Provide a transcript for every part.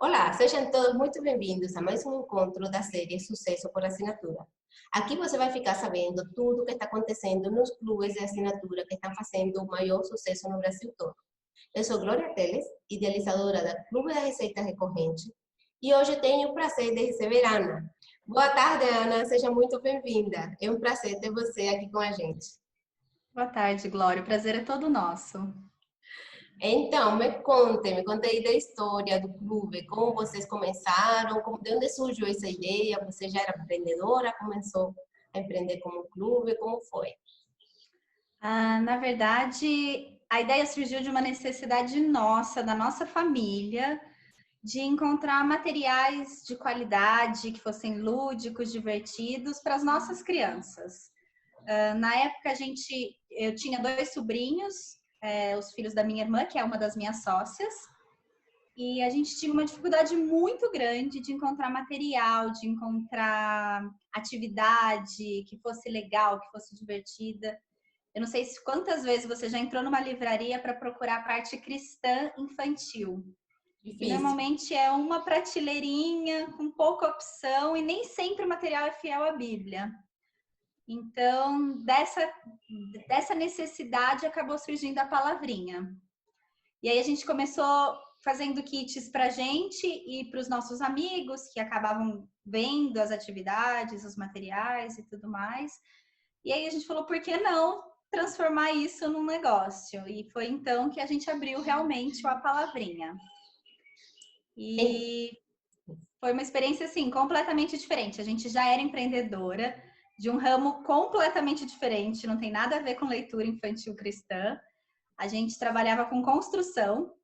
Olá, sejam todos muito bem-vindos a mais um encontro da série Sucesso por Assinatura. Aqui você vai ficar sabendo tudo o que está acontecendo nos clubes de assinatura que estão fazendo o maior sucesso no Brasil todo. Eu sou Glória Teles, idealizadora da Clube da Receita Recorrente, e hoje tenho o prazer de receber Ana. Boa tarde, Ana, seja muito bem-vinda. É um prazer ter você aqui com a gente. Boa tarde, Glória. O prazer é todo nosso. Então, me conte aí da história do clube, como vocês começaram, de onde surgiu essa ideia? Você já era empreendedora, começou a empreender como clube, como foi? Na verdade, a ideia surgiu de uma necessidade nossa, da nossa família, de encontrar materiais de qualidade que fossem lúdicos, divertidos para as nossas crianças. Na época, eu tinha dois sobrinhos, os filhos da minha irmã, que é uma das minhas sócias, e a gente tinha uma dificuldade muito grande de encontrar material, de encontrar atividade que fosse legal, que fosse divertida. Eu não sei quantas vezes você já entrou numa livraria para procurar a parte cristã infantil. E Difícil. normalmente é uma prateleirinha com pouca opção e nem sempre o material é fiel à Bíblia. Então, dessa necessidade acabou surgindo a palavrinha. E aí a gente começou fazendo kits para a gente e para os nossos amigos que acabavam vendo as atividades, os materiais e tudo mais. E aí a gente falou, por que não transformar isso num negócio? E foi então que a gente abriu realmente a palavrinha. E foi uma experiência, assim, completamente diferente. A gente já era empreendedora de um ramo completamente diferente, não tem nada a ver com leitura infantil cristã. A gente trabalhava com construção.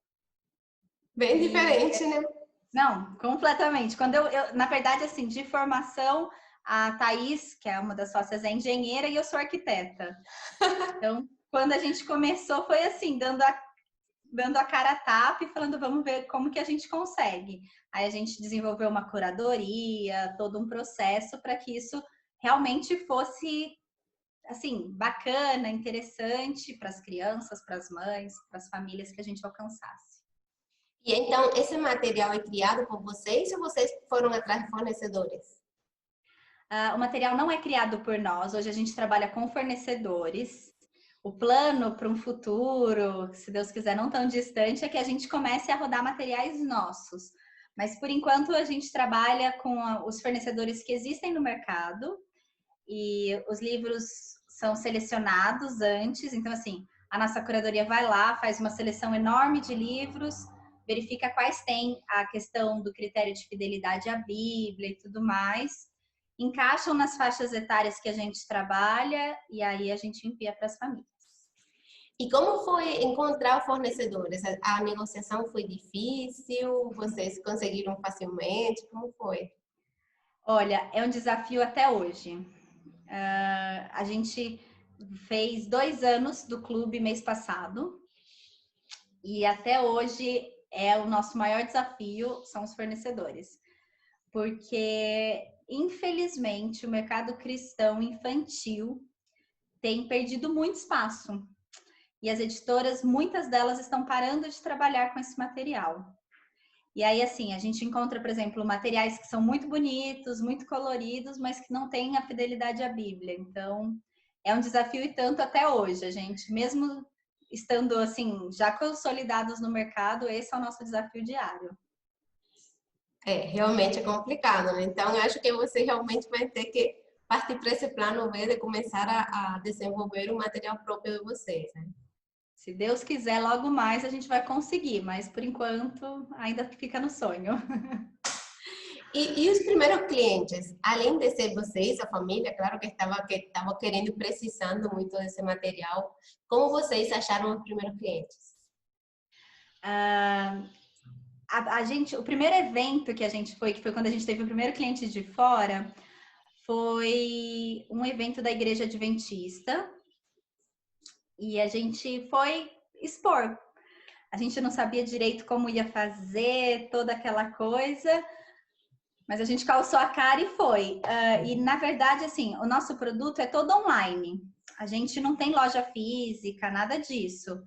Bem diferente, né? Não, completamente. Quando na verdade, assim, de formação, a Thaís, que é uma das sócias, é engenheira e eu sou arquiteta. Então, quando a gente começou, foi assim, dando a cara a tapa e falando, vamos ver como que a gente consegue. Aí a gente desenvolveu uma curadoria, todo um processo para que isso realmente fosse, assim, bacana, interessante para as crianças, para as mães, para as famílias que a gente alcançasse. E então, esse material é criado por vocês ou vocês foram atrás de fornecedores? O material não é criado por nós, hoje a gente trabalha com fornecedores. O plano para um futuro, se Deus quiser, não tão distante, é que a gente comece a rodar materiais nossos. Mas, por enquanto, a gente trabalha com os fornecedores que existem no mercado e os livros são selecionados antes. Então, assim, a nossa curadoria vai lá, faz uma seleção enorme de livros, verifica quais têm a questão do critério de fidelidade à Bíblia e tudo mais, encaixam nas faixas etárias que a gente trabalha e aí a gente envia para as famílias. E como foi encontrar fornecedores? A negociação foi difícil? Vocês conseguiram facilmente? Como foi? Olha, é um desafio até hoje. A gente fez 2 anos do clube mês passado e até hoje é o nosso maior desafio, são os fornecedores. Porque, infelizmente, o mercado cristão infantil tem perdido muito espaço. E as editoras, muitas delas estão parando de trabalhar com esse material. E aí, assim, a gente encontra, por exemplo, materiais que são muito bonitos, muito coloridos, mas que não têm a fidelidade à Bíblia. Então, é um desafio e tanto até hoje. A gente, mesmo estando, assim, já consolidados no mercado, esse é o nosso desafio diário. É, realmente é complicado, né? Então, eu acho que você realmente vai ter que partir para esse plano B de começar a desenvolver o material próprio de vocês, né? Se Deus quiser, logo mais a gente vai conseguir, mas por enquanto ainda fica no sonho. E os primeiros clientes, além de ser vocês, a família, claro que estava querendo, precisando muito desse material, como vocês acharam os primeiros clientes? O primeiro evento que a gente foi, que foi quando a gente teve o primeiro cliente de fora, foi um evento da Igreja Adventista e a gente foi expor. A gente não sabia direito como ia fazer toda aquela coisa, mas a gente calçou a cara e foi. E na verdade, assim, o nosso produto é todo online. A gente não tem loja física, nada disso.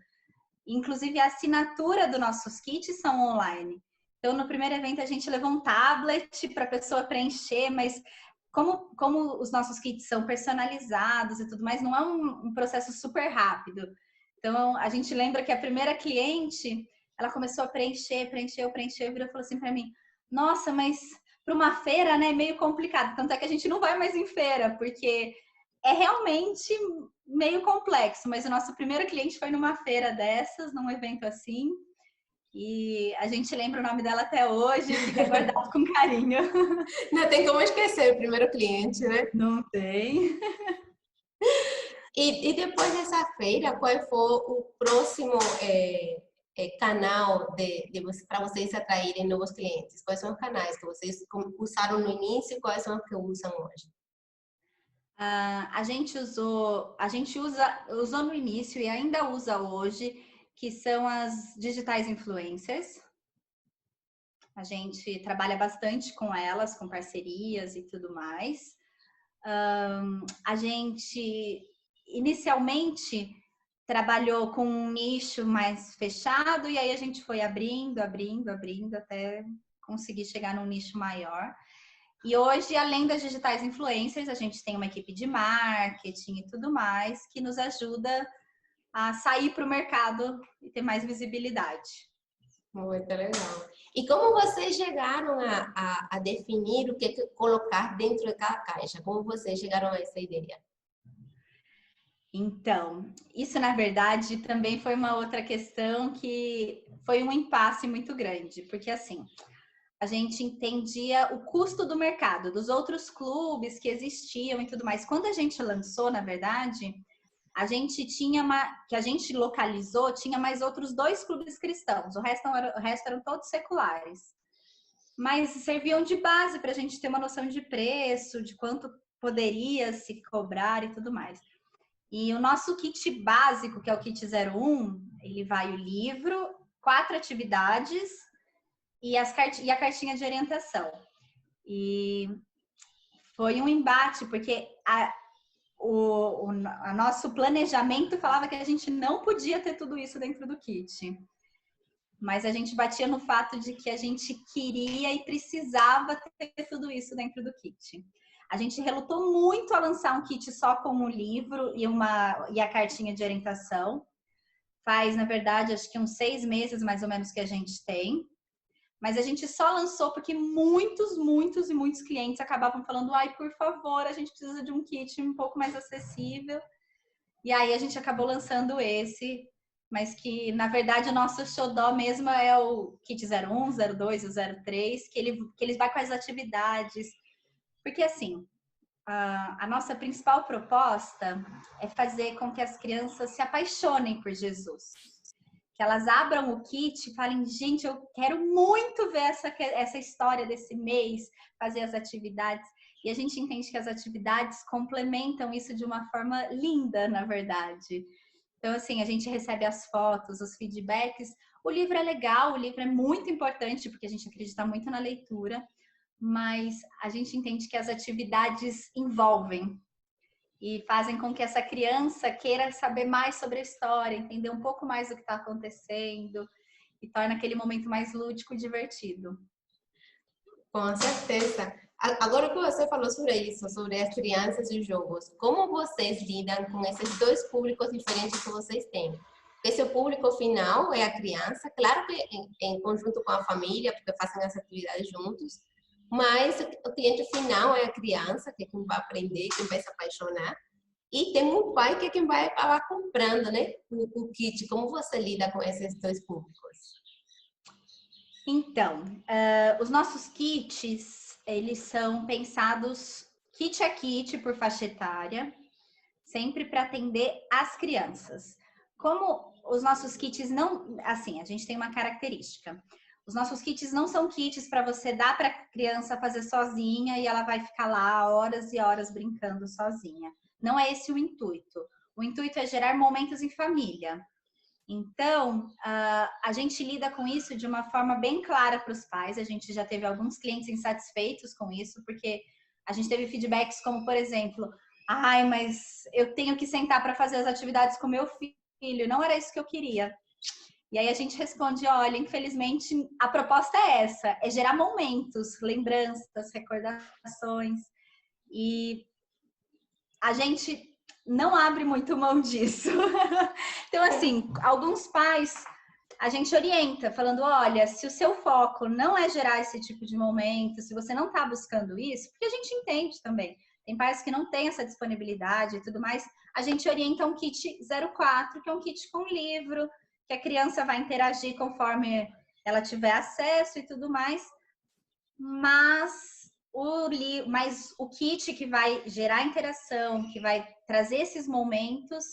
Inclusive, a assinatura dos nossos kits são online. Então, no primeiro evento, a gente levou um tablet para a pessoa preencher, mas como os nossos kits são personalizados e tudo mais, não é um processo super rápido. Então, a gente lembra que a primeira cliente, ela começou a preencher, virou e falou assim para mim, nossa, mas para uma feira, né, é meio complicado. Tanto é que a gente não vai mais em feira, porque é realmente meio complexo. Mas o nosso primeiro cliente foi numa feira dessas, num evento assim, e a gente lembra o nome dela até hoje, fica guardado com carinho. Não tem como esquecer o primeiro cliente, né? Não tem. E depois dessa feira, qual foi o próximo canal para vocês atraírem novos clientes? Quais são os canais que vocês usaram no início e quais são os que usam hoje? A gente usou no início e ainda usa hoje, que são as digitais influencers. A gente trabalha bastante com elas, com parcerias e tudo mais. A gente inicialmente trabalhou com um nicho mais fechado e aí a gente foi abrindo até conseguir chegar num nicho maior. E hoje, além das digitais influencers, a gente tem uma equipe de marketing e tudo mais que nos ajuda a sair para o mercado e ter mais visibilidade. Muito legal. E como vocês chegaram a definir o que colocar dentro de cada caixa? Como vocês chegaram a essa ideia? Então, isso na verdade também foi uma outra questão que foi um impasse muito grande, porque assim, a gente entendia o custo do mercado, dos outros clubes que existiam e tudo mais. Quando a gente lançou, na verdade, a gente que a gente localizou, tinha mais outros 2 clubes cristãos, o resto eram todos seculares. Mas serviam de base para a gente ter uma noção de preço, de quanto poderia se cobrar e tudo mais. E o nosso kit básico, que é o kit 01, ele vai o livro, 4 atividades e a cartinha de orientação. E foi um embate, porque o nosso planejamento falava que a gente não podia ter tudo isso dentro do kit. Mas a gente batia no fato de que a gente queria e precisava ter tudo isso dentro do kit. A gente relutou muito a lançar um kit só com um livro e a cartinha de orientação. Faz, na verdade, acho que uns 6 meses mais ou menos que a gente tem. Mas a gente só lançou porque muitos clientes acabavam falando, ai, por favor, a gente precisa de um kit um pouco mais acessível. E aí a gente acabou lançando esse, mas que, na verdade, o nosso xodó mesmo é o kit 01, 02 e 03, que eles vai com as atividades. Porque, assim, a nossa principal proposta é fazer com que as crianças se apaixonem por Jesus. Que elas abram o kit e falem, gente, eu quero muito ver essa história desse mês, fazer as atividades. E a gente entende que as atividades complementam isso de uma forma linda, na verdade. Então, assim, a gente recebe as fotos, os feedbacks. O livro é legal, o livro é muito importante, porque a gente acredita muito na leitura, mas a gente entende que as atividades envolvem e fazem com que essa criança queira saber mais sobre a história, entender um pouco mais do que está acontecendo e torna aquele momento mais lúdico e divertido. Com certeza. Agora que você falou sobre isso, sobre as crianças e os jogos, como vocês lidam com esses 2 públicos diferentes que vocês têm? Esse público final é a criança, claro que em conjunto com a família, porque fazem as atividades juntos, mas o cliente final é a criança, que é quem vai aprender, quem vai se apaixonar. E tem um pai que é quem vai acabar comprando, né, o kit. Como você lida com esses 2 públicos? Então, os nossos kits, eles são pensados kit a kit por faixa etária, sempre para atender as crianças. Como os nossos kits não, assim, a gente tem uma característica. Os nossos kits não são kits para você dar para a criança fazer sozinha e ela vai ficar lá horas e horas brincando sozinha. Não é esse o intuito. O intuito é gerar momentos em família. Então, a gente lida com isso de uma forma bem clara para os pais. A gente já teve alguns clientes insatisfeitos com isso, porque a gente teve feedbacks como, por exemplo, ai, mas eu tenho que sentar para fazer as atividades com meu filho. Não era isso que eu queria. E aí a gente responde, olha, infelizmente a proposta é essa, é gerar momentos, lembranças, recordações. E a gente não abre muito mão disso. Então, assim, alguns pais a gente orienta, falando, olha, se o seu foco não é gerar esse tipo de momento, se você não está buscando isso, porque a gente entende também, tem pais que não têm essa disponibilidade e tudo mais, a gente orienta um kit 04, que é um kit com livro, que a criança vai interagir conforme ela tiver acesso e tudo mais, mas o kit que vai gerar interação, que vai trazer esses momentos,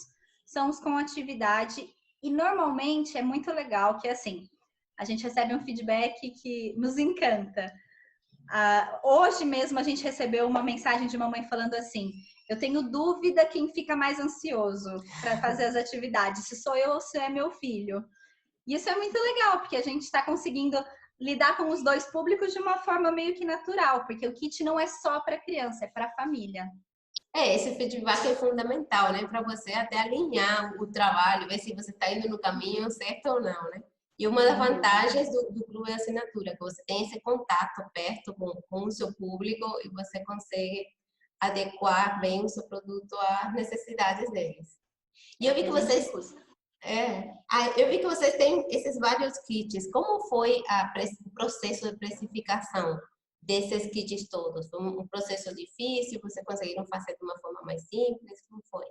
são os com atividade. E normalmente é muito legal que, assim, a gente recebe um feedback que nos encanta. Hoje mesmo a gente recebeu uma mensagem de uma mãe falando assim, eu tenho dúvida quem fica mais ansioso para fazer as atividades, se sou eu ou se é meu filho. E isso é muito legal, porque a gente está conseguindo lidar com os dois públicos de uma forma meio que natural, porque o kit não é só para criança, é para a família. Esse feedback é fundamental, né? Para você até alinhar o trabalho, ver se você está indo no caminho certo ou não, né? E uma das vantagens do clube de assinatura, que você tem esse contato perto com o seu público e você consegue adequar bem o seu produto às necessidades deles. E eu vi que vocês eu vi que vocês têm esses vários kits. Como foi o processo de precificação desses kits todos? Foi um processo difícil? Vocês conseguiram fazer de uma forma mais simples? Como foi?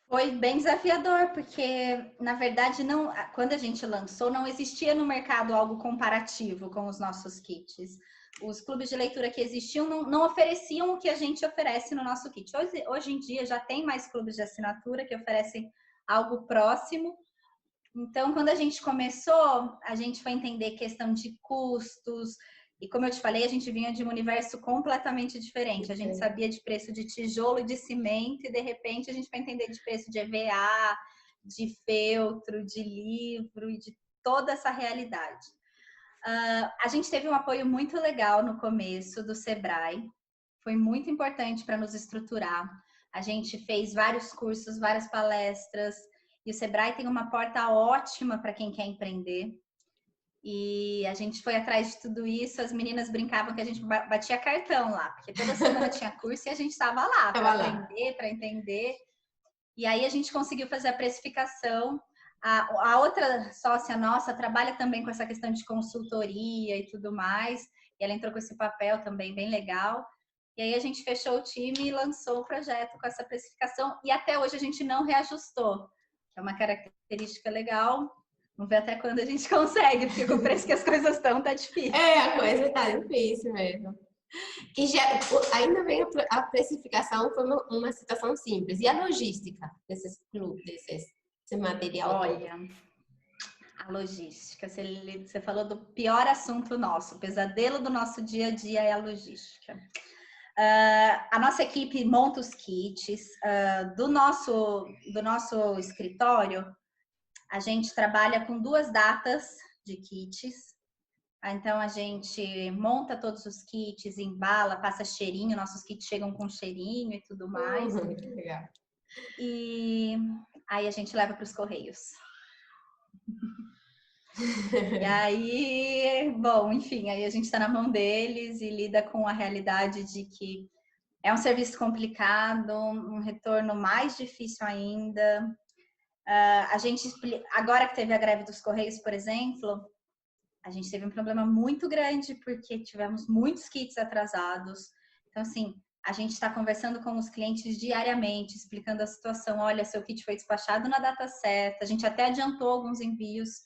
Foi bem desafiador, porque, na verdade, quando a gente lançou, não existia no mercado algo comparativo com os nossos kits. Os clubes de leitura que existiam não ofereciam o que a gente oferece no nosso kit. Hoje em dia já tem mais clubes de assinatura que oferecem algo próximo. Então, quando a gente começou, a gente foi entender questão de custos. E como eu te falei, a gente vinha de um universo completamente diferente. A gente sabia de preço de tijolo e de cimento e, de repente, a gente vai entender de preço de EVA, de feltro, de livro e de toda essa realidade. A gente teve um apoio muito legal no começo do Sebrae. Foi muito importante para nos estruturar. A gente fez vários cursos, várias palestras. E o Sebrae tem uma porta ótima para quem quer empreender. E a gente foi atrás de tudo isso. As meninas brincavam que a gente batia cartão lá, porque toda semana tinha curso e a gente estava lá para aprender, para entender. E aí a gente conseguiu fazer a precificação. A outra sócia nossa trabalha também com essa questão de consultoria e tudo mais. E ela entrou com esse papel também bem legal. E aí a gente fechou o time e lançou o projeto com essa precificação. E até hoje a gente não reajustou, que é uma característica legal. Vamos ver até quando a gente consegue, porque com o preço que as coisas estão, tá difícil. A coisa tá difícil mesmo. E ainda bem a precificação foi uma situação simples. E a logística desses clubes, desse material? Olha, a logística. Você falou do pior assunto nosso, o pesadelo do nosso dia a dia é a logística. A nossa equipe monta os kits. Do nosso escritório, a gente trabalha com 2 datas de kits. Então, a gente monta todos os kits, embala, passa cheirinho. Nossos kits chegam com cheirinho e tudo mais. Que legal. E aí a gente leva para os correios. E aí, bom, enfim, aí a gente está na mão deles e lida com a realidade de que é um serviço complicado, um retorno mais difícil ainda. A gente, agora que teve a greve dos Correios, por exemplo, a gente teve um problema muito grande porque tivemos muitos kits atrasados. Então, assim, a gente está conversando com os clientes diariamente, explicando a situação. Olha, seu kit foi despachado na data certa. A gente até adiantou alguns envios,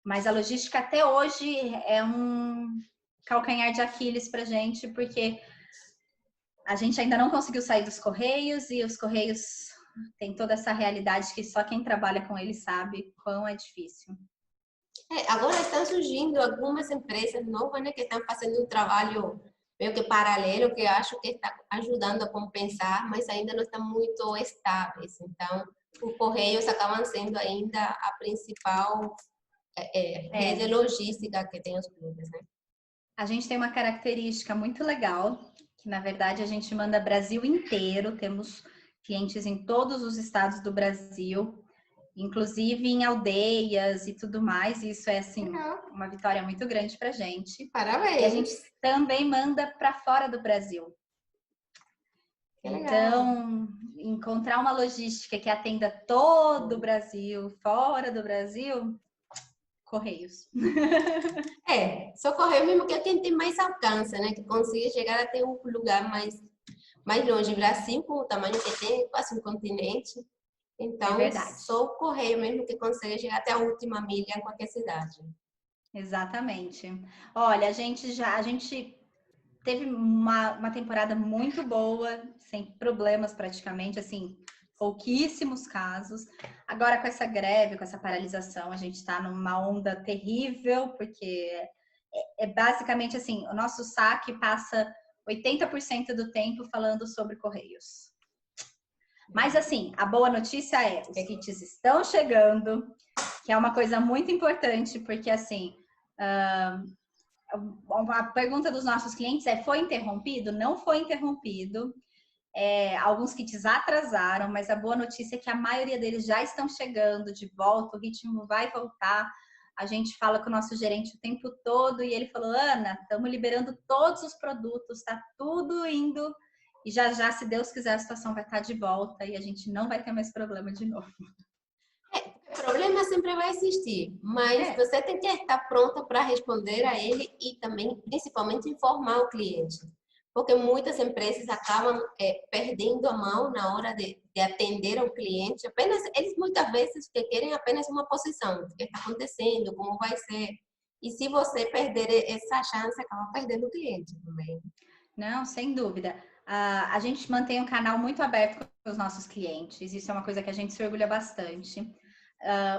mas a logística até hoje é um calcanhar de Aquiles para a gente, porque a gente ainda não conseguiu sair dos Correios e os Correios têm toda essa realidade que só quem trabalha com eles sabe quão é difícil. Agora estão surgindo algumas empresas novas, né, que estão fazendo um trabalho meio que paralelo, que acho que está ajudando a compensar, mas ainda não está muito estáveis. Então, os Correios acabam sendo ainda a principal rede logística que tem os clubes, né? A gente tem uma característica muito legal, que na verdade a gente manda Brasil inteiro, temos clientes em todos os estados do Brasil. inclusive em aldeias e tudo mais. E isso é, assim, Legal. uma vitória muito grande pra gente. Parabéns. E a gente também manda para fora do Brasil. Que legal. Então, encontrar uma logística que atenda todo o Brasil, fora do Brasil, Correios. Só correio mesmo que é quem tem mais alcance, né? Que consiga chegar até um lugar mais longe. O Brasil, com o tamanho que tem, quase um continente. Então, só o correio mesmo que consegue chegar até a última milha em qualquer cidade. Exatamente. Olha, a gente teve uma temporada muito boa, sem problemas praticamente, assim, pouquíssimos casos. Agora, com essa greve, com essa paralisação, a gente está numa onda terrível, porque é basicamente assim, o nosso saque passa 80% do tempo falando sobre Correios. Mas assim, a boa notícia é, os kits estão chegando, que é uma coisa muito importante, porque assim, a pergunta dos nossos clientes é, foi interrompido? Não foi interrompido. Alguns kits atrasaram, mas a boa notícia é que a maioria deles já estão chegando de volta, o ritmo vai voltar. A gente fala com o nosso gerente o tempo todo e ele falou, Ana, estamos liberando todos os produtos, está tudo indo e já já, se Deus quiser, a situação vai estar de volta e a gente não vai ter mais problema de novo. Problema sempre vai existir, mas você tem que estar pronta para responder a ele e também, principalmente, informar o cliente. Porque muitas empresas acabam perdendo a mão na hora de atender ao cliente. Eles muitas vezes querem apenas uma posição, o que está acontecendo, como vai ser. E se você perder essa chance, acaba perdendo o cliente também. Não, sem dúvida. A gente mantém um canal muito aberto com os nossos clientes. Isso é uma coisa que a gente se orgulha bastante.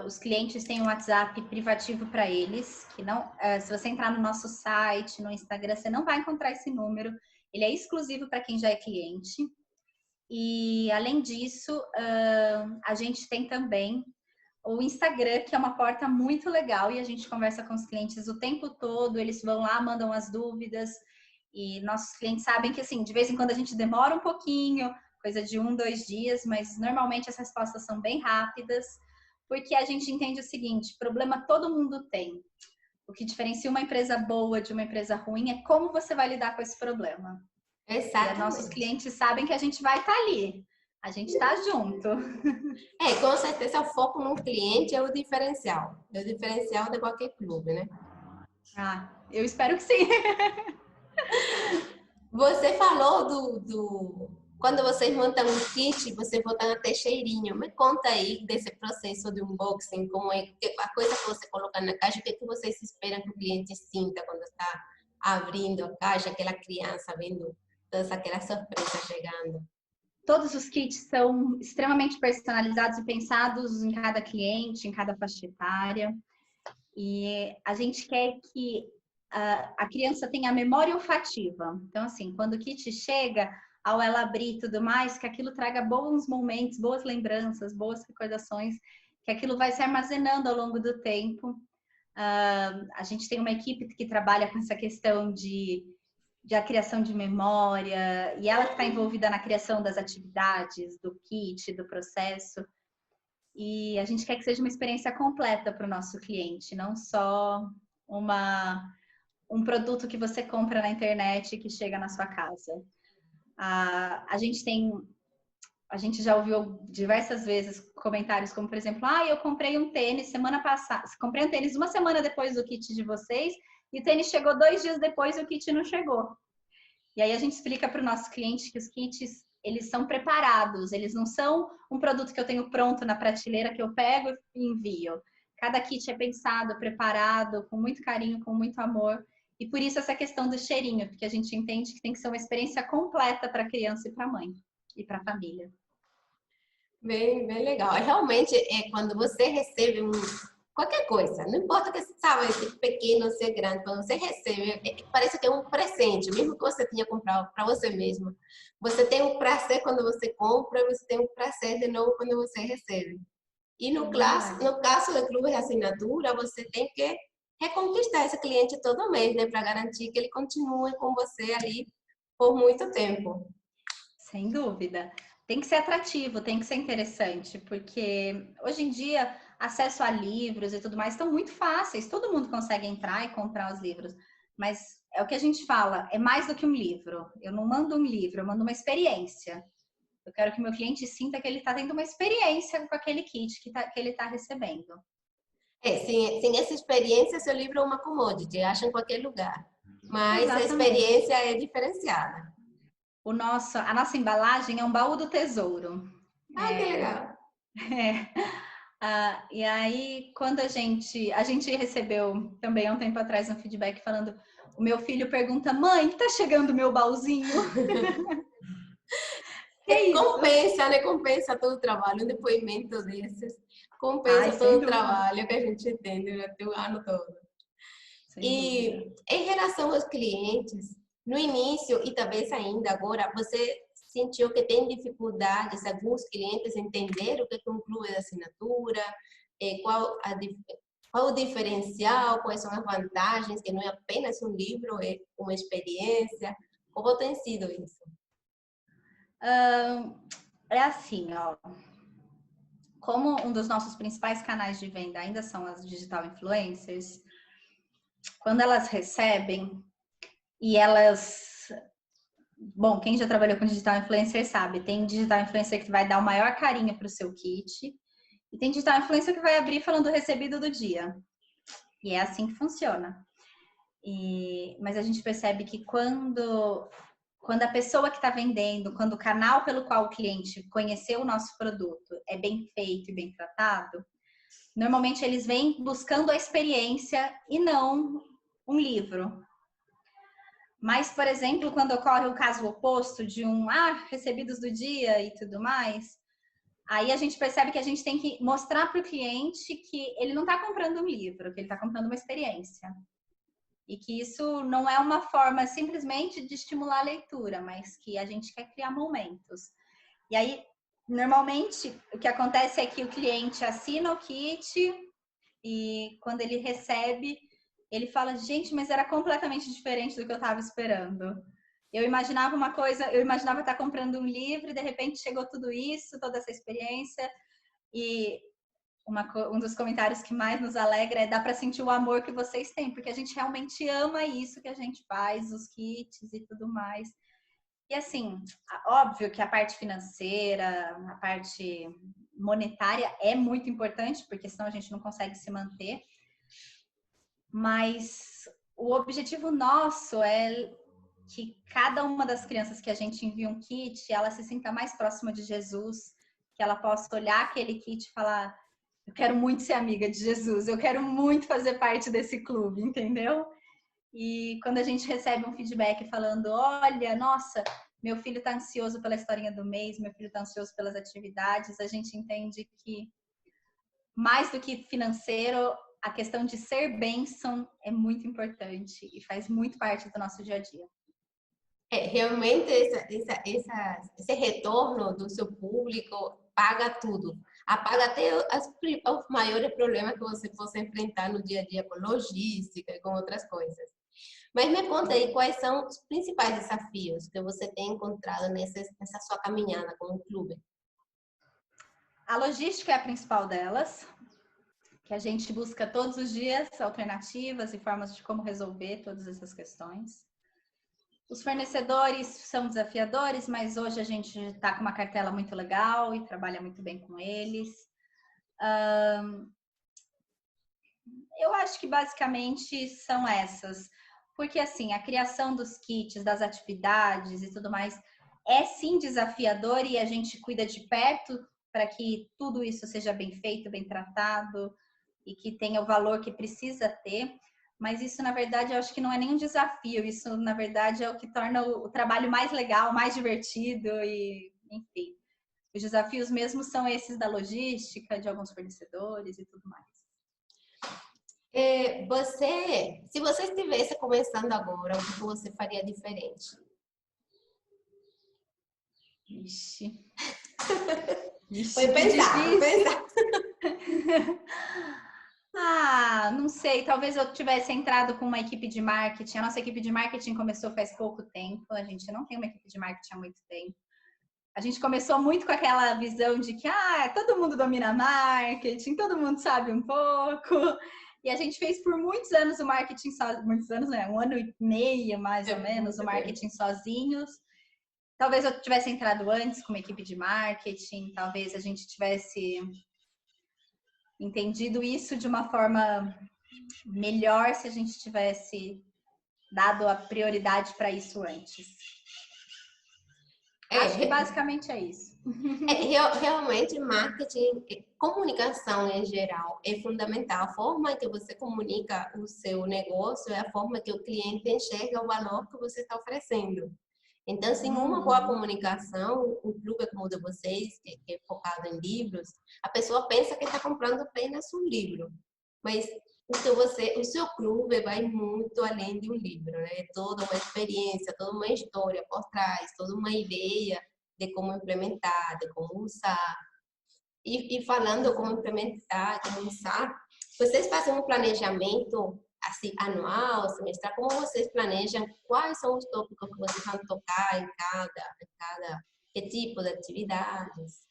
Os clientes têm um WhatsApp privativo para eles, que não, se você entrar no nosso site, no Instagram, você não vai encontrar esse número. Ele é exclusivo para quem já é cliente. E, além disso, a gente tem também o Instagram, que é uma porta muito legal e a gente conversa com os clientes o tempo todo, eles vão lá, mandam as dúvidas e nossos clientes sabem que, assim, de vez em quando a gente demora um pouquinho, coisa de 1, 2 dias, mas normalmente as respostas são bem rápidas, porque a gente entende o seguinte, problema todo mundo tem. O que diferencia uma empresa boa de uma empresa ruim é como você vai lidar com esse problema. Exatamente. E nossos clientes sabem que a gente vai estar ali. A gente está junto. Com certeza o foco no cliente é o diferencial. É o diferencial de qualquer clube, né? Eu espero que sim. Você falou quando vocês montam um kit, vocês botam até cheirinho. Me conta aí desse processo de unboxing, como é a coisa que você coloca na caixa, o que vocês esperam que o cliente sinta quando está abrindo a caixa, aquela criança vendo todas aquelas surpresas chegando. Todos os kits são extremamente personalizados e pensados em cada cliente, em cada faixa etária. E a gente quer que a criança tenha a memória olfativa. Então, assim, quando o kit chega, ao ela abrir e tudo mais, que aquilo traga bons momentos, boas lembranças, boas recordações, que aquilo vai se armazenando ao longo do tempo. A gente tem uma equipe que trabalha com essa questão de a criação de memória, e ela que está envolvida na criação das atividades, do kit, do processo. E a gente quer que seja uma experiência completa para o nosso cliente, não só um produto que você compra na internet e que chega na sua casa. A gente já ouviu diversas vezes comentários como, por exemplo, eu comprei um tênis semana passada, comprei um tênis uma semana depois do kit de vocês e o tênis chegou 2 dias depois e o kit não chegou. E aí a gente explica para o nosso cliente que os kits, eles são preparados, eles não são um produto que eu tenho pronto na prateleira que eu pego e envio. Cada kit é pensado, preparado, com muito carinho, com muito amor. E por isso essa questão do cheirinho, porque a gente entende que tem que ser uma experiência completa para a criança e para a mãe e para a família. Bem, bem legal. Realmente, quando você recebe qualquer coisa, não importa que sabe, se pequeno ou se grande, quando você recebe, parece que é um presente, mesmo que você tenha comprado para você mesmo. Você tem um prazer quando você compra, você tem um prazer de novo quando você recebe. E no caso do clube de assinatura, você tem que reconquistar esse cliente todo mês, né, para garantir que ele continue com você ali por muito tempo. Sem dúvida. tem que ser atrativo, tem que ser interessante, porque hoje em dia acesso a livros e tudo mais estão muito fáceis, todo mundo consegue entrar e comprar os livros, mas é o que a gente fala, é mais do que um livro. Eu não mando um livro, eu mando uma experiência. Eu quero que o meu cliente sinta que ele está tendo uma experiência com aquele kit que ele está recebendo. Sem essa experiência, seu livro é uma commodity, acha em qualquer lugar. Mas a Exatamente. experiência é diferenciada. A nossa embalagem é um baú do tesouro. Ah, que legal. É. E aí, quando a gente recebeu também há um tempo atrás um feedback falando, o meu filho pergunta, mãe, tá chegando o meu baúzinho? Que é isso? Compensa, né? Compensa todo o trabalho. Um depoimento desses Ai, compensa sem todo o dúvida. trabalho que a gente tem durante o ano todo. Sem dúvida. E em relação aos clientes, no início e talvez ainda agora, você sentiu que tem dificuldades, alguns clientes entender o que é um clube de assinatura, qual o diferencial, quais são as vantagens, que não é apenas um livro, é uma experiência. Como tem sido isso? É assim, ó. Como um dos nossos principais canais de venda ainda são as digital influencers, quando elas recebem e elas... Bom, quem já trabalhou com digital influencer sabe, tem digital influencer que vai dar o maior carinho para o seu kit e tem digital influencer que vai abrir falando o recebido do dia. E é assim que funciona. Mas a gente percebe que quando a pessoa que está vendendo, quando o canal pelo qual o cliente conheceu o nosso produto é bem feito e bem tratado, normalmente eles vêm buscando a experiência e não um livro. Mas, por exemplo, quando ocorre o caso oposto de recebidos do dia e tudo mais, aí a gente percebe que a gente tem que mostrar para o cliente que ele não está comprando um livro, que ele está comprando uma experiência. E que isso não é uma forma simplesmente de estimular a leitura, mas que a gente quer criar momentos. E aí, normalmente, o que acontece é que o cliente assina o kit e quando ele recebe, ele fala, gente, mas era completamente diferente do que eu estava esperando. Eu imaginava uma coisa, eu imaginava estar comprando um livro e de repente chegou tudo isso, toda essa experiência. E um dos comentários que mais nos alegra é dá para sentir o amor que vocês têm, porque a gente realmente ama isso que a gente faz, os kits e tudo mais. E assim, óbvio que a parte financeira, a parte monetária é muito importante, porque senão a gente não consegue se manter. Mas o objetivo nosso é que cada uma das crianças que a gente envia um kit, ela se sinta mais próxima de Jesus, que ela possa olhar aquele kit e falar, eu quero muito ser amiga de Jesus, eu quero muito fazer parte desse clube, entendeu? E quando a gente recebe um feedback falando, olha, nossa, meu filho está ansioso pela historinha do mês, meu filho está ansioso pelas atividades, a gente entende que mais do que financeiro, a questão de ser bênção é muito importante e faz muito parte do nosso dia a dia. Realmente esse retorno do seu público paga tudo. Apaga até os maiores problemas que você possa enfrentar no dia a dia com logística e com outras coisas. Mas me conta aí quais são os principais desafios que você tem encontrado nessa sua caminhada com o clube. A logística é a principal delas, que a gente busca todos os dias alternativas e formas de como resolver todas essas questões. Os fornecedores são desafiadores, mas hoje a gente está com uma cartela muito legal e trabalha muito bem com eles. Eu acho que basicamente são essas. Porque assim, a criação dos kits, das atividades e tudo mais é sim desafiador e a gente cuida de perto para que tudo isso seja bem feito, bem tratado e que tenha o valor que precisa ter. Mas isso, na verdade, eu acho que não é nenhum desafio. Isso, na verdade, é o que torna o trabalho mais legal, mais divertido e, enfim. Os desafios mesmo são esses da logística, de alguns fornecedores e tudo mais. Se você estivesse começando agora, o que você faria diferente? Ixi. Foi Que pensar, foi difícil. pensar. Não sei, talvez eu tivesse entrado com uma equipe de marketing. A nossa equipe de marketing começou faz pouco tempo, a gente não tem uma equipe de marketing há muito tempo. A gente começou muito com aquela visão de que todo mundo domina marketing, todo mundo sabe um pouco. E a gente fez por muitos anos o marketing sozinho, muitos anos, né? 1 ano e meio, mais ou menos, o marketing sozinhos. Talvez eu tivesse entrado antes com uma equipe de marketing, talvez a gente tivesse entendido isso de uma forma melhor se a gente tivesse dado a prioridade para isso antes. Acho que basicamente é isso. Realmente, marketing, comunicação em geral é fundamental. A forma que você comunica o seu negócio é a forma que o cliente enxerga o valor que você está oferecendo. Então, sem uma boa comunicação, um clube como o de vocês, que é focado em livros, a pessoa pensa que está comprando apenas um livro. Mas o seu clube vai muito além de um livro, né? É toda uma experiência, toda uma história por trás, toda uma ideia de como implementar, de como usar. E falando como implementar, como usar, vocês fazem um planejamento assim, anual, semestral? Como vocês planejam? Quais são os tópicos que vocês vão tocar em cada que tipo de atividades?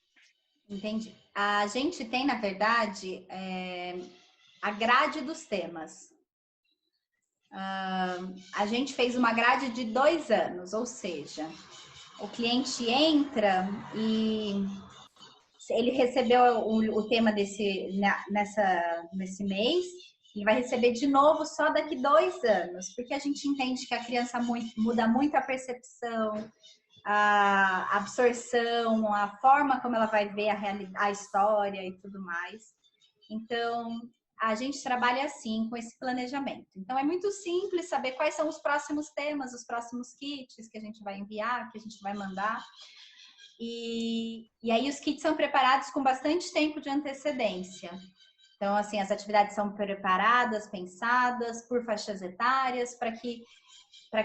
Entendi. A gente tem, na verdade, a grade dos temas. A gente fez uma grade de 2 anos, ou seja, o cliente entra e ele recebeu o tema nesse mês e vai receber de novo só daqui 2 anos, porque a gente entende que a criança muda muito a percepção, a absorção, a forma como ela vai ver a história e tudo mais. Então, a gente trabalha assim, com esse planejamento. Então, é muito simples saber quais são os próximos temas, os próximos kits que a gente vai enviar, que a gente vai mandar. E aí os kits são preparados com bastante tempo de antecedência. Então, assim, as atividades são preparadas, pensadas por faixas etárias, para que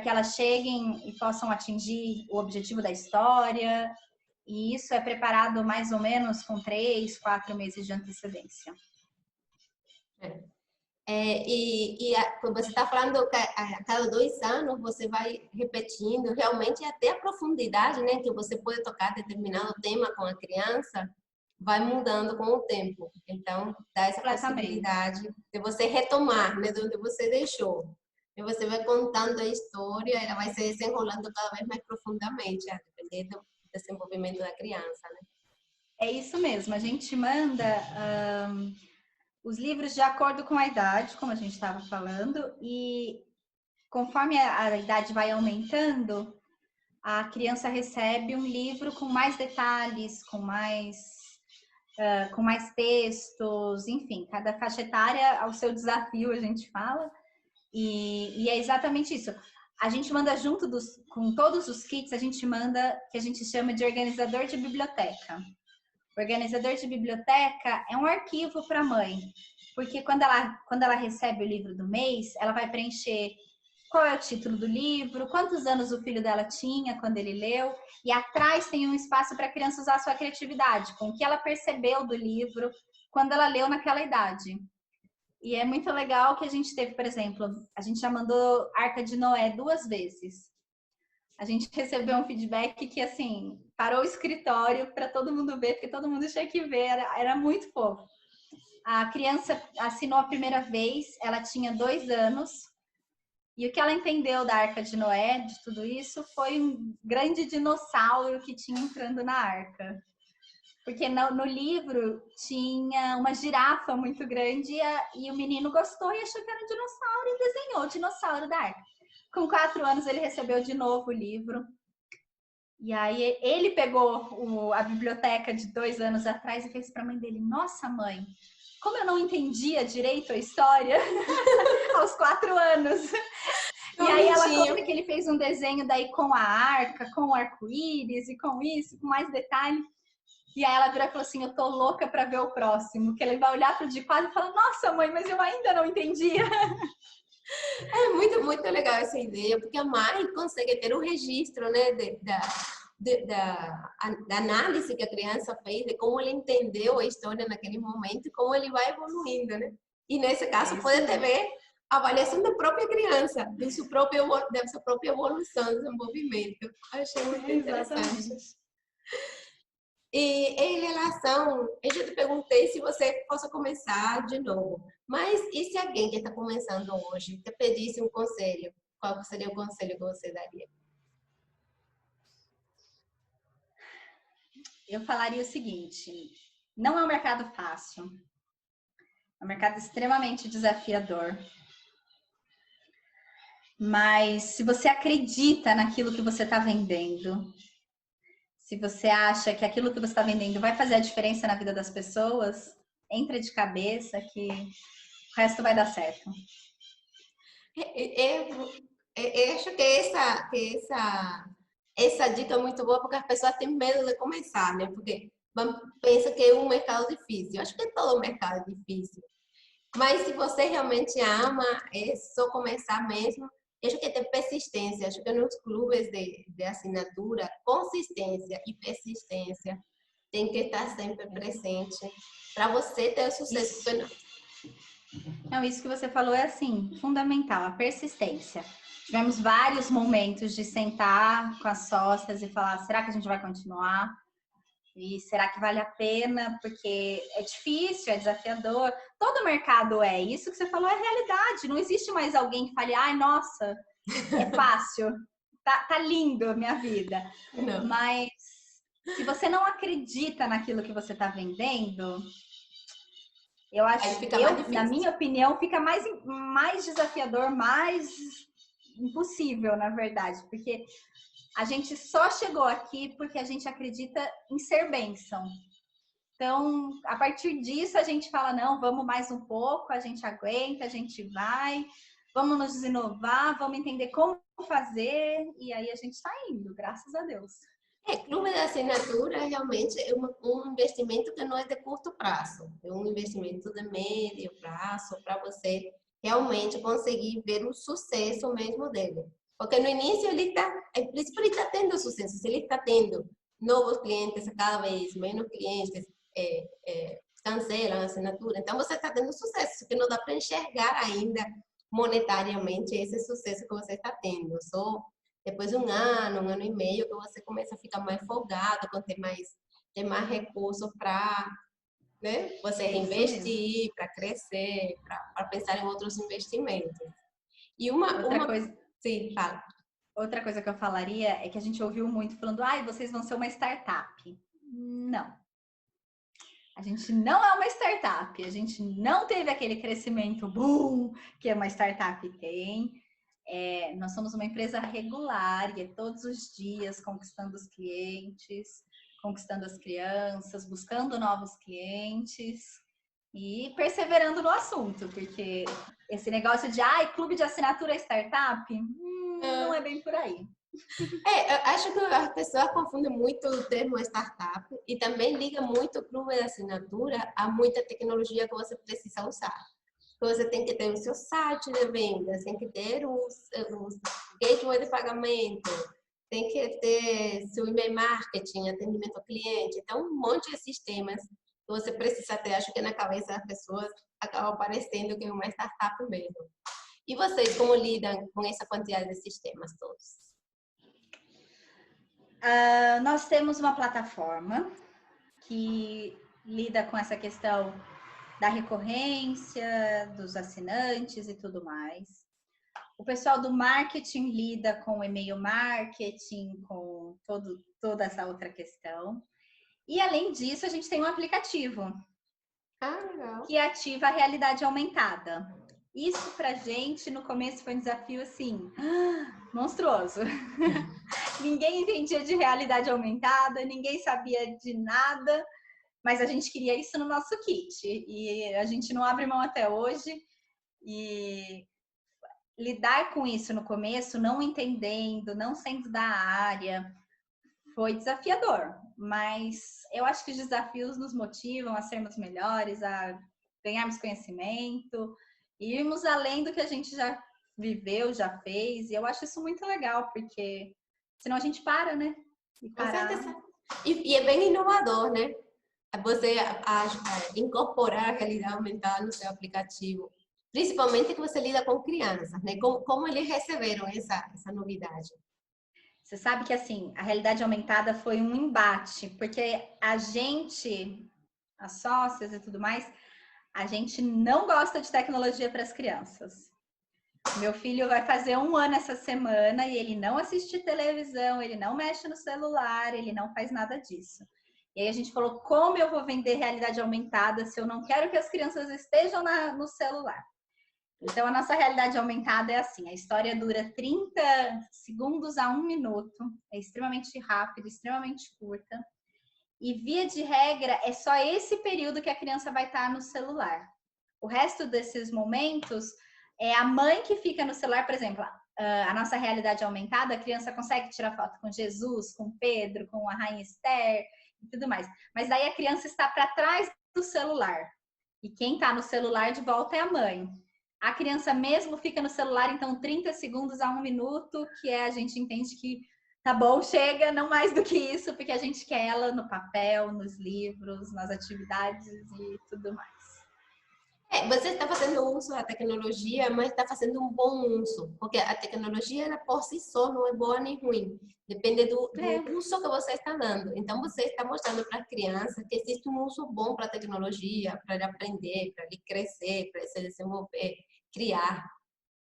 elas cheguem e possam atingir o objetivo da história. E isso é preparado mais ou menos com 3, 4 meses de antecedência. Você está falando que a cada 2 anos você vai repetindo, realmente até a profundidade, né, que você pode tocar determinado tema com a criança, vai mudando com o tempo. Então, dá essa possibilidade de você retomar, né, de onde você deixou. E você vai contando a história, ela vai se desenrolando cada vez mais profundamente, dependendo do desenvolvimento da criança, né? É isso mesmo, a gente manda os livros de acordo com a idade, como a gente estava falando, e conforme a idade vai aumentando, a criança recebe um livro com mais detalhes, com mais textos, enfim, cada faixa etária ao seu desafio, a gente fala, e é exatamente isso. A gente manda junto com todos os kits, a gente manda que a gente chama de organizador de biblioteca. O organizador de biblioteca é um arquivo para a mãe, porque quando ela recebe o livro do mês, ela vai preencher qual é o título do livro, quantos anos o filho dela tinha quando ele leu, e atrás tem um espaço para a criança usar a sua criatividade, com o que ela percebeu do livro quando ela leu naquela idade. E é muito legal que a gente teve, por exemplo, a gente já mandou Arca de Noé 2 vezes. A gente recebeu um feedback que, assim, parou o escritório para todo mundo ver, porque todo mundo tinha que ver, era muito fofo. A criança assinou a primeira vez, ela tinha 2 anos, e o que ela entendeu da Arca de Noé, de tudo isso, foi um grande dinossauro que tinha entrando na arca. Porque no livro tinha uma girafa muito grande e o menino gostou e achou que era um dinossauro e desenhou o dinossauro da arca. Com 4 anos ele recebeu de novo o livro. E aí ele pegou a biblioteca de 2 anos atrás e fez para a mãe dele: nossa, mãe, como eu não entendia direito a história aos 4 anos. E aí ela conta que ele fez um desenho daí com a arca, com o arco-íris e com isso, com mais detalhe. E aí ela virou e falou assim: eu tô louca para ver o próximo. Que ele vai olhar pro de quase e falar: nossa, mãe, mas eu ainda não entendia. É muito, muito legal essa ideia, porque a mãe consegue ter um registro, né, da análise que a criança fez, de como ele entendeu a história naquele momento e como ele vai evoluindo, né? E nesse caso pode ver a avaliação da própria criança, da sua própria evolução, desenvolvimento. Achei muito interessante. E em relação, eu já te perguntei se você possa começar de novo. Mas e se alguém que está começando hoje te pedisse um conselho? Qual seria o conselho que você daria? Eu falaria o seguinte: não é um mercado fácil, é um mercado extremamente desafiador. Mas se você acredita naquilo que você está vendendo, se você acha que aquilo que você está vendendo vai fazer a diferença na vida das pessoas, entra de cabeça que o resto vai dar certo. Eu acho que essa dica é muito boa porque as pessoas têm medo de começar, né? Porque pensa que é um mercado difícil. Eu acho que todo mercado é difícil. Mas se você realmente ama, é só começar mesmo. Eu acho que tem persistência. Acho que nos clubes de assinatura, consistência e persistência tem que estar sempre presente para você ter o sucesso. Não, isso que você falou é assim, fundamental, a persistência. Tivemos vários momentos de sentar com as sócias e falar, será que a gente vai continuar? E será que vale a pena? Porque é difícil, é desafiador. Todo mercado é. Isso que você falou é realidade. Não existe mais alguém que fale, ai, nossa, é fácil. Tá lindo a minha vida. Não. Mas se você não acredita naquilo que você está vendendo, eu acho, na minha opinião, fica mais desafiador, mais impossível, na verdade. Porque a gente só chegou aqui porque a gente acredita em ser bênção. Então, a partir disso, a gente fala, não, vamos mais um pouco, a gente aguenta, a gente vai, vamos nos inovar, vamos entender como fazer, e aí a gente está indo, graças a Deus. Clube de assinatura realmente é um investimento que não é de curto prazo, é um investimento de médio prazo para você realmente conseguir ver o sucesso mesmo dele. Porque no início ele está tendo sucesso, se ele está tendo novos clientes a cada vez, menos clientes cancelam a assinatura, então você está tendo sucesso, que não dá para enxergar ainda monetariamente esse sucesso que você está tendo, só depois de um ano e meio, que você começa a ficar mais folgado, quando tem mais recursos para, né, você reinvestir, para crescer, para pensar em outros investimentos. E outra coisa. Sim, fala. Outra coisa que eu falaria é que a gente ouviu muito falando, vocês vão ser uma startup. Não. A gente não é uma startup. A gente não teve aquele crescimento boom que uma startup tem. Nós somos uma empresa regular e é todos os dias conquistando os clientes, conquistando as crianças, buscando novos clientes e perseverando no assunto, porque esse negócio de clube de assinatura startup, não é bem por aí. Eu acho que as pessoas confundem muito o termo startup e também liga muito o clube de assinatura a muita tecnologia que você precisa usar. Você tem que ter o seu site de vendas, tem que ter os gateway de pagamento, tem que ter seu e-mail marketing, atendimento ao cliente. Então, um monte de sistemas que você precisa ter. Acho que na cabeça das pessoas acaba parecendo que é uma startup mesmo. E vocês, como lidam com essa quantidade de sistemas todos? Nós temos uma plataforma que lida com essa questão da recorrência, dos assinantes e tudo mais. O pessoal do marketing lida com o e-mail marketing, com toda essa outra questão. E, além disso, a gente tem um aplicativo que ativa a realidade aumentada. Isso, pra gente, no começo foi um desafio, assim, monstruoso. Ninguém entendia de realidade aumentada, ninguém sabia de nada, mas a gente queria isso no nosso kit. E a gente não abre mão até hoje. E lidar com isso no começo, não entendendo, não sendo da área, foi desafiador. Mas eu acho que os desafios nos motivam a sermos melhores, a ganharmos conhecimento, e irmos além do que a gente já viveu, já fez. E eu acho isso muito legal, porque senão a gente para, né? E é bem inovador, né? Você incorporar a realidade aumentada no seu aplicativo. Principalmente que você lida com crianças, né? Como eles receberam essa novidade? Você sabe que, assim, a realidade aumentada foi um embate, porque a gente, as sócias e tudo mais, a gente não gosta de tecnologia para as crianças. Meu filho vai fazer 1 ano essa semana e ele não assiste televisão, ele não mexe no celular, ele não faz nada disso. E aí a gente falou, como eu vou vender realidade aumentada se eu não quero que as crianças estejam no celular? Então, a nossa realidade aumentada é assim, a história dura 30 segundos a 1 minuto, é extremamente rápido, extremamente curta, e via de regra, é só esse período que a criança vai estar no celular. O resto desses momentos, é a mãe que fica no celular, por exemplo, a nossa realidade aumentada, a criança consegue tirar foto com Jesus, com Pedro, com a Rainha Esther e tudo mais. Mas daí a criança está para trás do celular, e quem está no celular de volta é a mãe. A criança mesmo fica no celular, então 30 segundos a 1 minuto, que a gente entende que tá bom, chega, não mais do que isso, porque a gente quer ela no papel, nos livros, nas atividades e tudo mais. Você está fazendo uso da tecnologia, mas está fazendo um bom uso, porque a tecnologia, ela por si só, não é boa nem ruim. Depende do uso que você está dando. Então, você está mostrando para a criança que existe um uso bom para a tecnologia, para ele aprender, para ele crescer, para ele se desenvolver, criar.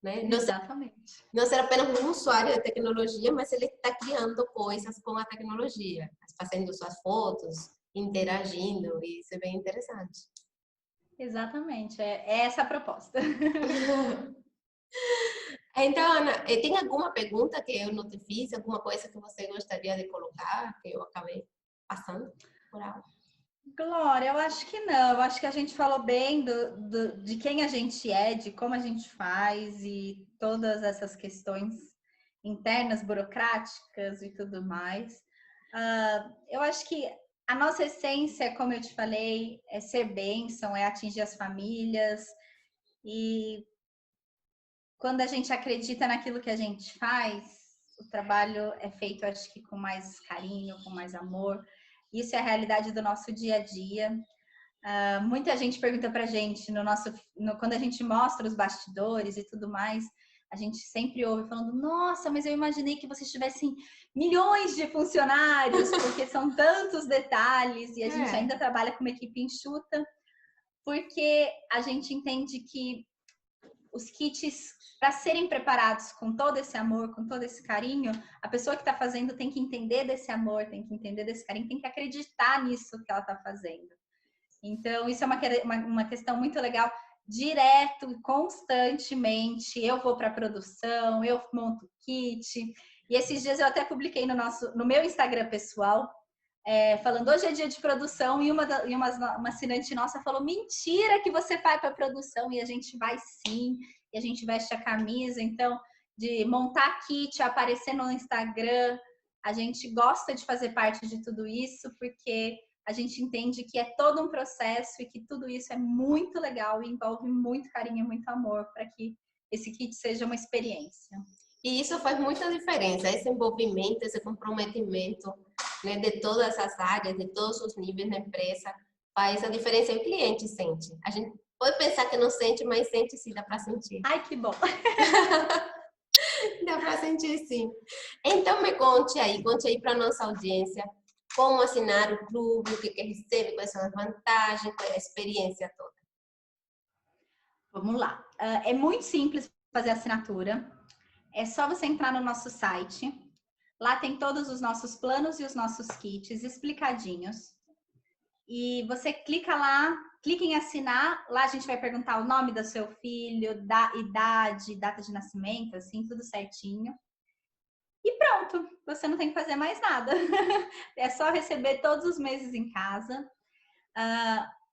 Né? Exatamente. Não ser apenas um usuário da tecnologia, mas ele está criando coisas com a tecnologia, fazendo suas fotos, interagindo, e isso é bem interessante. Exatamente, é essa a proposta. Então, Ana, tem alguma pergunta que eu não te fiz? Alguma coisa que você gostaria de colocar, que eu acabei passando por algo? Glória, eu acho que não. Eu acho que a gente falou bem de quem a gente é, de como a gente faz e todas essas questões internas, burocráticas e tudo mais. Eu acho que a nossa essência, como eu te falei, é ser bênção, é atingir as famílias. E quando a gente acredita naquilo que a gente faz, o trabalho é feito, acho que com mais carinho, com mais amor. Isso é a realidade do nosso dia a dia. Muita gente pergunta pra gente quando a gente mostra os bastidores e tudo mais, a gente sempre ouve falando, nossa, mas eu imaginei que vocês tivessem milhões de funcionários, porque são tantos detalhes, e a gente ainda trabalha com uma equipe enxuta, porque a gente entende que os kits, para serem preparados com todo esse amor, com todo esse carinho, a pessoa que está fazendo tem que entender desse amor, tem que entender desse carinho, tem que acreditar nisso que ela está fazendo. Então, isso é uma questão muito legal. Direto, constantemente, eu vou para a produção, eu monto kit. E esses dias eu até publiquei no meu Instagram pessoal, falando, hoje é dia de produção, e uma assinante nossa falou, mentira que você vai para a produção, e a gente vai sim, e a gente veste a camisa. Então, de montar kit, aparecer no Instagram, a gente gosta de fazer parte de tudo isso, porque a gente entende que é todo um processo e que tudo isso é muito legal e envolve muito carinho e muito amor para que esse kit seja uma experiência. E isso faz muita diferença, esse envolvimento, esse comprometimento, né, de todas as áreas, de todos os níveis da empresa, faz a diferença e o cliente sente. A gente pode pensar que não sente, mas sente sim, dá para sentir. Ai, que bom! Dá para sentir sim. Então me conte aí para nossa audiência, como assinar o clube, o que recebe, quais são as vantagens, qual é a experiência toda. Vamos lá. É muito simples fazer a assinatura. É só você entrar no nosso site. Lá tem todos os nossos planos e os nossos kits explicadinhos. E você clica lá, clica em assinar. Lá a gente vai perguntar o nome do seu filho, da idade, data de nascimento, assim, tudo certinho. E pronto, você não tem que fazer mais nada. É só receber todos os meses em casa.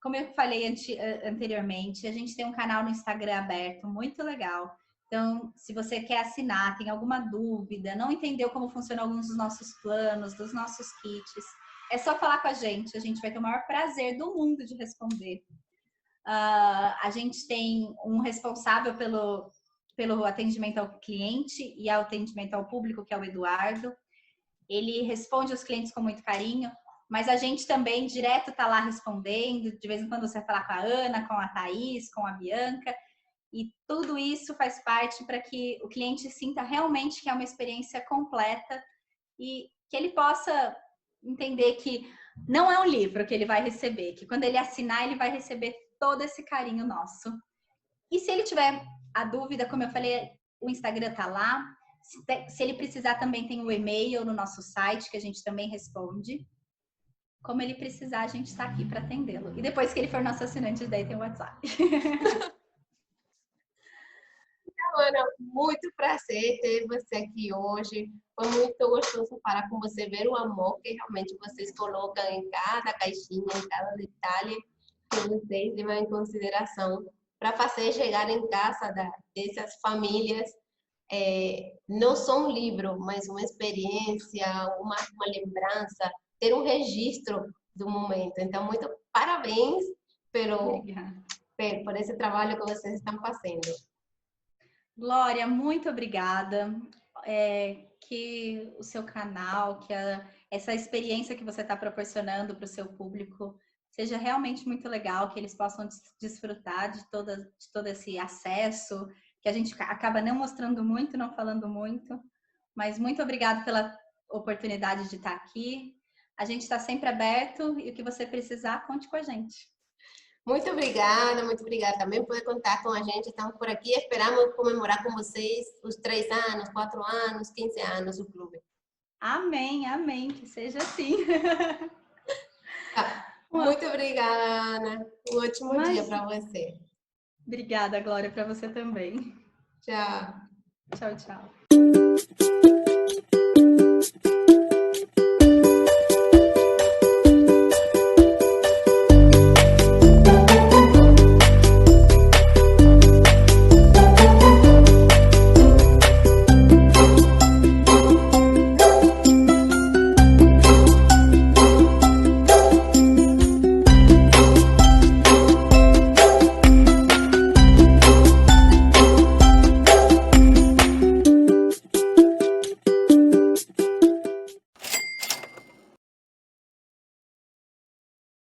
Como eu falei anteriormente, a gente tem um canal no Instagram aberto, muito legal. Então, se você quer assinar, tem alguma dúvida, não entendeu como funcionam alguns dos nossos planos, dos nossos kits, é só falar com a gente vai ter o maior prazer do mundo de responder. A gente tem um responsável pelo atendimento ao cliente e ao atendimento ao público, que é o Eduardo. Ele responde os clientes com muito carinho, mas a gente também direto está lá respondendo. De vez em quando você vai falar com a Ana, com a Thaís, com a Bianca, e tudo isso faz parte para que o cliente sinta realmente que é uma experiência completa e que ele possa entender que não é um livro que ele vai receber, que quando ele assinar, ele vai receber todo esse carinho nosso. E se ele tiver a dúvida, como eu falei, o Instagram tá lá. Se ele precisar, também tem o e-mail no nosso site, que a gente também responde. Como ele precisar, a gente está aqui para atendê-lo. E depois que ele for nosso assinante, daí tem o WhatsApp. Ana, muito prazer ter você aqui hoje. Foi muito gostoso falar com você, ver o amor que realmente vocês colocam em cada caixinha, em cada detalhe que vocês levam em consideração para fazer chegar em casa dessas famílias. Não só um livro, mas uma experiência, uma lembrança, ter um registro do momento. Então, muito parabéns por esse trabalho que vocês estão fazendo. Glória, muito obrigada. Que o seu canal, essa experiência que você está proporcionando para o seu público seja realmente muito legal, que eles possam desfrutar de todo esse acesso, que a gente acaba não mostrando muito, não falando muito. Mas muito obrigada pela oportunidade de estar aqui. A gente está sempre aberto e o que você precisar, conte com a gente. Muito obrigada também por contar com a gente. Estamos por aqui, esperamos comemorar com vocês os 3 anos, 4 anos, 15 anos do clube. Amém, amém, que seja assim. Tá. Muito obrigada, Ana. Um ótimo dia para você. Obrigada, Glória, para você também. Tchau. Tchau, tchau.